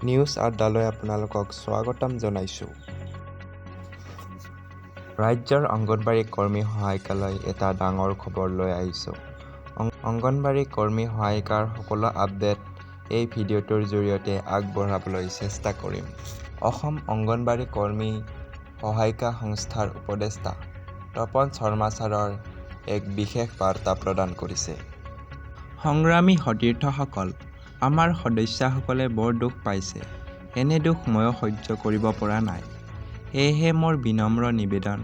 News আড্ডালৈ আপোনালোকক স্বাগতম জনাইছোঁ। ৰাজ্যৰ অংগনবাড়ী কৰ্মী সহায়িকালৈ এটা ডাঙৰ খবৰ লৈ আহিছোঁ। অংগনবাড়ী কৰ্মী সহায়িকাৰ সকলো আপডেট এই ভিডিঅ'টোৰ জৰিয়তে আগবঢ়াবলৈ চেষ্টা কৰিম। অসম অংগনবাড়ী কৰ্মী সহায়িকা সংস্থাৰ উপদেষ্টা তপন শৰ্মা ছাৰৰ এক বিশেষ বাৰ্তা প্ৰদান কৰিছে। সংগ্ৰামী সতীৰ্থসকল, আমাৰ সদস্যাসকলে বৰ দুখ পাইছে। এনে দুখ ময়ো সহ্য কৰিব পৰা নাই। সেয়েহে মোৰ বিনম্ৰ নিবেদন,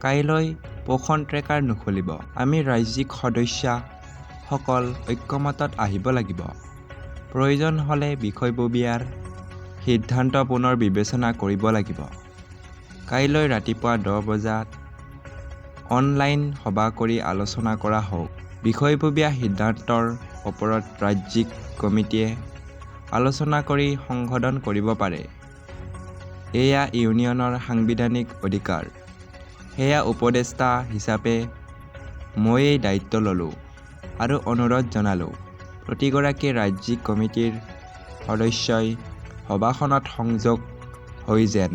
কাইলৈ পোষণ ট্ৰেকাৰ নুখুলিব। আমি ৰাজ্যিক সদস্যসকল ঐক্যমতত আহিব লাগিব। প্ৰয়োজন হ'লে বিষয়ববীয়াৰ সিদ্ধান্ত পুনৰ বিবেচনা কৰিব লাগিব। কাইলৈ ৰাতিপুৱা 10 বজাত অনলাইন সভা কৰি আলোচনা কৰা হওক। বিষয়ববীয়া সিদ্ধান্তৰ ওপৰত ৰাজ্যিক কমিটিয়ে আলোচনা কৰি সংশোধন কৰিব পাৰে। এয়া ইউনিয়নৰ সাংবিধানিক অধিকাৰ। সেয়া উপদেষ্টা হিচাপে মই এই দায়িত্ব ল'লোঁ আৰু অনুৰোধ জনালোঁ, প্ৰতিগৰাকী ৰাজ্যিক কমিটিৰ সদস্যই সভাখনত সংযোগ হৈ যেন।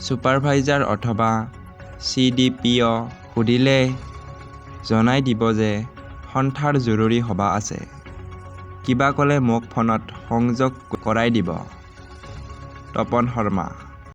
ছুপাৰভাইজাৰ অথবা CDPO সুধিলে জনাই দিব যে সন্থাৰ জৰুৰী সভা আছে। কিবা ক'লে মোক ফোনত সংযোগ কৰাই দিব। তপন শৰ্মা।